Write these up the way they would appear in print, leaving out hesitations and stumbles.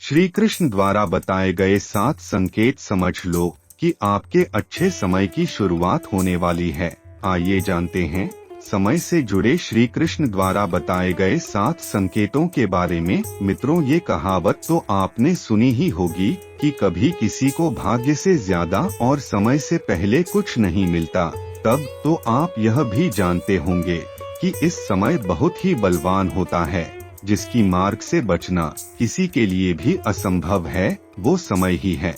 श्री कृष्ण द्वारा बताए गए 7 संकेत समझ लो कि आपके अच्छे समय की शुरुआत होने वाली है। आइए जानते हैं समय से जुड़े श्री कृष्ण द्वारा बताए गए 7 संकेतों के बारे में। मित्रों, ये कहावत तो आपने सुनी ही होगी कि कभी किसी को भाग्य से ज्यादा और समय से पहले कुछ नहीं मिलता। तब तो आप यह भी जानते होंगे कि इस समय बहुत ही बलवान होता है, जिसकी मार्ग से बचना किसी के लिए भी असंभव है। वो समय ही है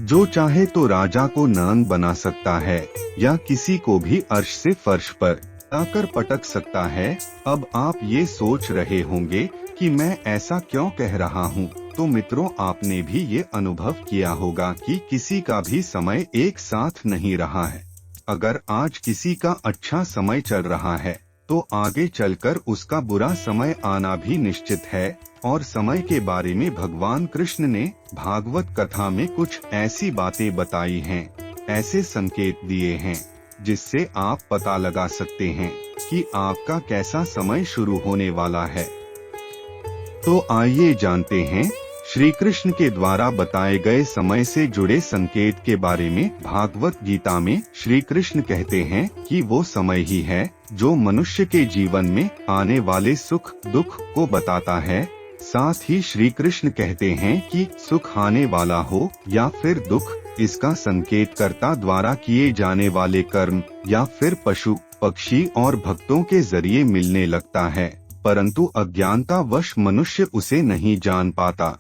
जो चाहे तो राजा को नंग बना सकता है या किसी को भी अर्श से फर्श पर आकर पटक सकता है। अब आप ये सोच रहे होंगे कि मैं ऐसा क्यों कह रहा हूँ। तो मित्रों, आपने भी ये अनुभव किया होगा कि किसी का भी समय एक साथ नहीं रहा है। अगर आज किसी का अच्छा समय चल रहा है तो आगे चलकर उसका बुरा समय आना भी निश्चित है। और समय के बारे में भगवान कृष्ण ने भागवत कथा में कुछ ऐसी बातें बताई हैं, ऐसे संकेत दिए हैं, जिससे आप पता लगा सकते हैं कि आपका कैसा समय शुरू होने वाला है। तो आइए जानते हैं श्री कृष्ण के द्वारा बताए गए समय से जुड़े संकेत के बारे में। भागवत गीता में श्री कृष्ण कहते हैं कि वो समय ही है जो मनुष्य के जीवन में आने वाले सुख दुख को बताता है। साथ ही श्री कृष्ण कहते हैं कि सुख आने वाला हो या फिर दुख, इसका संकेत कर्ता द्वारा किए जाने वाले कर्म या फिर पशु पक्षी और भक्तों के जरिए मिलने लगता है, परंतु अज्ञानतावश मनुष्य उसे नहीं जान पाता।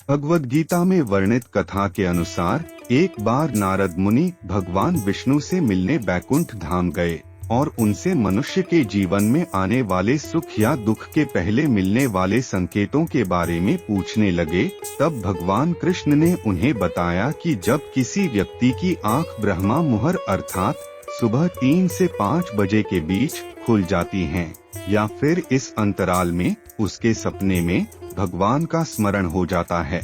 भगवद गीता में वर्णित कथा के अनुसार एक बार नारद मुनि भगवान विष्णु से मिलने बैकुंठ धाम गए और उनसे मनुष्य के जीवन में आने वाले सुख या दुख के पहले मिलने वाले संकेतों के बारे में पूछने लगे। तब भगवान कृष्ण ने उन्हें बताया कि जब किसी व्यक्ति की आंख ब्रह्मा मुहूर्त अर्थात सुबह 3 से 5 बजे के बीच खुल जाती हैं, या फिर इस अंतराल में उसके सपने में भगवान का स्मरण हो जाता है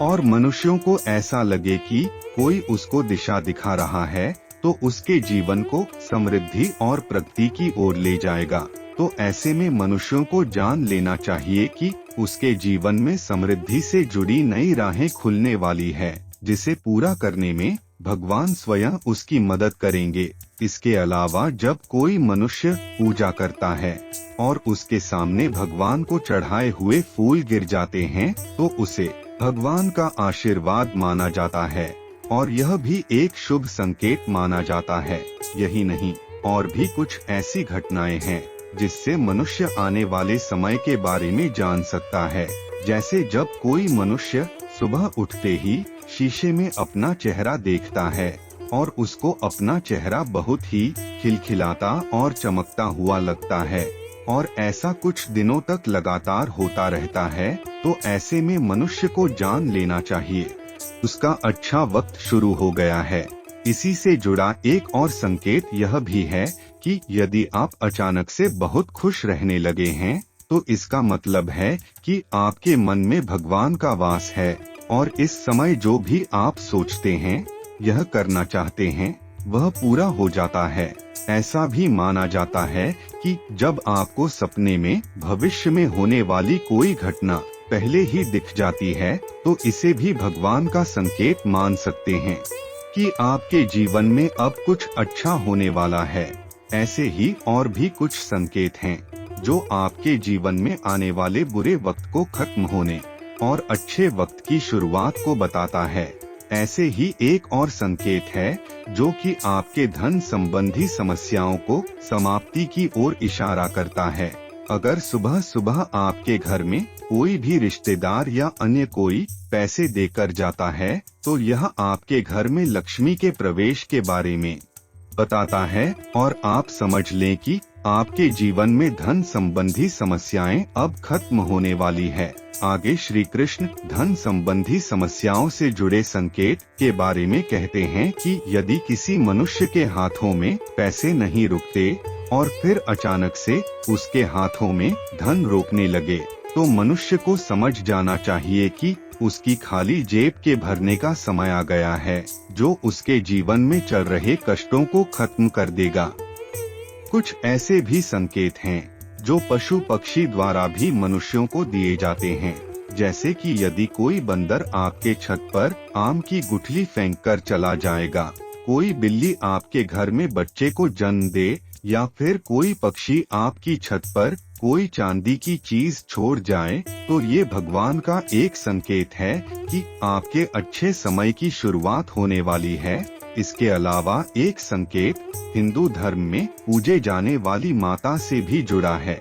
और मनुष्यों को ऐसा लगे कि कोई उसको दिशा दिखा रहा है, तो उसके जीवन को समृद्धि और प्रगति की ओर ले जाएगा। तो ऐसे में मनुष्यों को जान लेना चाहिए कि उसके जीवन में समृद्धि से जुड़ी नई राहें खुलने वाली है, जिसे पूरा करने में भगवान स्वयं उसकी मदद करेंगे। इसके अलावा जब कोई मनुष्य पूजा करता है और उसके सामने भगवान को चढ़ाए हुए फूल गिर जाते हैं, तो उसे भगवान का आशीर्वाद माना जाता है और यह भी एक शुभ संकेत माना जाता है। यही नहीं, और भी कुछ ऐसी घटनाएं हैं जिससे मनुष्य आने वाले समय के बारे में जान सकता है। जैसे जब कोई मनुष्य सुबह उठते ही शीशे में अपना चेहरा देखता है और उसको अपना चेहरा बहुत ही खिलखिलाता और चमकता हुआ लगता है, और ऐसा कुछ दिनों तक लगातार होता रहता है, तो ऐसे में मनुष्य को जान लेना चाहिए उसका अच्छा वक्त शुरू हो गया है। इसी से जुड़ा एक और संकेत यह भी है कि यदि आप अचानक से बहुत खुश रहने लगे हैं, तो इसका मतलब है कि आपके मन में भगवान का वास है और इस समय जो भी आप सोचते हैं, यह करना चाहते हैं, वह पूरा हो जाता है। ऐसा भी माना जाता है कि जब आपको सपने में भविष्य में होने वाली कोई घटना पहले ही दिख जाती है, तो इसे भी भगवान का संकेत मान सकते हैं कि आपके जीवन में अब कुछ अच्छा होने वाला है। ऐसे ही और भी कुछ संकेत हैं जो आपके जीवन में आने वाले बुरे वक्त को खत्म होने और अच्छे वक्त की शुरुआत को बताता है। ऐसे ही एक और संकेत है जो कि आपके धन संबंधी समस्याओं को समाप्ति की ओर इशारा करता है। अगर सुबह सुबह आपके घर में कोई भी रिश्तेदार या अन्य कोई पैसे देकर जाता है, तो यह आपके घर में लक्ष्मी के प्रवेश के बारे में बताता है और आप समझ लें कि आपके जीवन में धन संबंधी समस्याएं अब खत्म होने वाली है। आगे श्री कृष्ण धन संबंधी समस्याओं से जुड़े संकेत के बारे में कहते हैं कि यदि किसी मनुष्य के हाथों में पैसे नहीं रुकते और फिर अचानक से उसके हाथों में धन रोकने लगे, तो मनुष्य को समझ जाना चाहिए कि उसकी खाली जेब के भरने का समय आ गया है, जो उसके जीवन में चल रहे कष्टों को खत्म कर देगा। कुछ ऐसे भी संकेत हैं जो पशु पक्षी द्वारा भी मनुष्यों को दिए जाते हैं, जैसे कि यदि कोई बंदर आपके छत पर आम की गुठली फेंक कर चला जाएगा, कोई बिल्ली आपके घर में बच्चे को जन्म दे, या फिर कोई पक्षी आपकी छत पर कोई चांदी की चीज छोड़ जाए, तो ये भगवान का एक संकेत है कि आपके अच्छे समय की शुरुआत होने वाली है। इसके अलावा एक संकेत हिंदू धर्म में पूजे जाने वाली माता से भी जुड़ा है।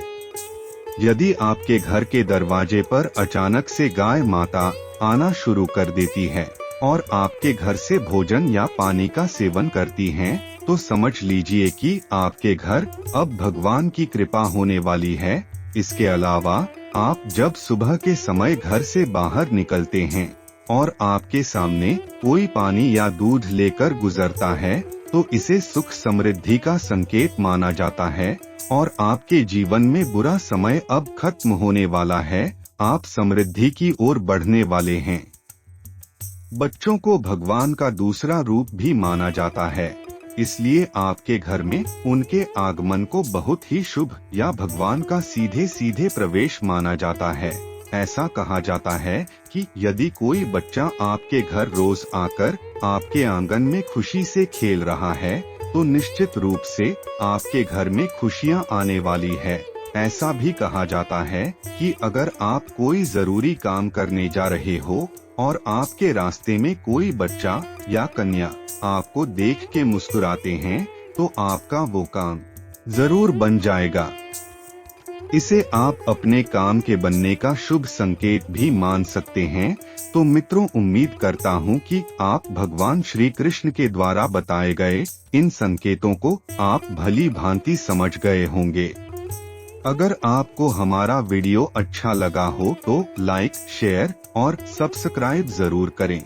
यदि आपके घर के दरवाजे पर अचानक से गाय माता आना शुरू कर देती है और आपके घर से भोजन या पानी का सेवन करती हैं, तो समझ लीजिए कि आपके घर अब भगवान की कृपा होने वाली है। इसके अलावा आप जब सुबह के समय घर से बाहर निकलते हैं और आपके सामने कोई पानी या दूध लेकर गुजरता है, तो इसे सुख समृद्धि का संकेत माना जाता है और आपके जीवन में बुरा समय अब खत्म होने वाला है। आप समृद्धि की ओर बढ़ने वाले हैं। बच्चों को भगवान का दूसरा रूप भी माना जाता है, इसलिए आपके घर में उनके आगमन को बहुत ही शुभ या भगवान का सीधे सीधे प्रवेश माना जाता है। ऐसा कहा जाता है कि यदि कोई बच्चा आपके घर रोज आकर आपके आंगन में खुशी से खेल रहा है, तो निश्चित रूप से आपके घर में खुशियां आने वाली है। ऐसा भी कहा जाता है कि अगर आप कोई जरूरी काम करने जा रहे हो और आपके रास्ते में कोई बच्चा या कन्या आपको देख के मुस्कुराते हैं, तो आपका वो काम जरूर बन जाएगा। इसे आप अपने काम के बनने का शुभ संकेत भी मान सकते हैं। तो मित्रों, उम्मीद करता हूँ कि आप भगवान श्री कृष्ण के द्वारा बताए गए इन संकेतों को आप भली भांति समझ गए होंगे। अगर आपको हमारा वीडियो अच्छा लगा हो तो लाइक, शेयर और सब्सक्राइब जरूर करें।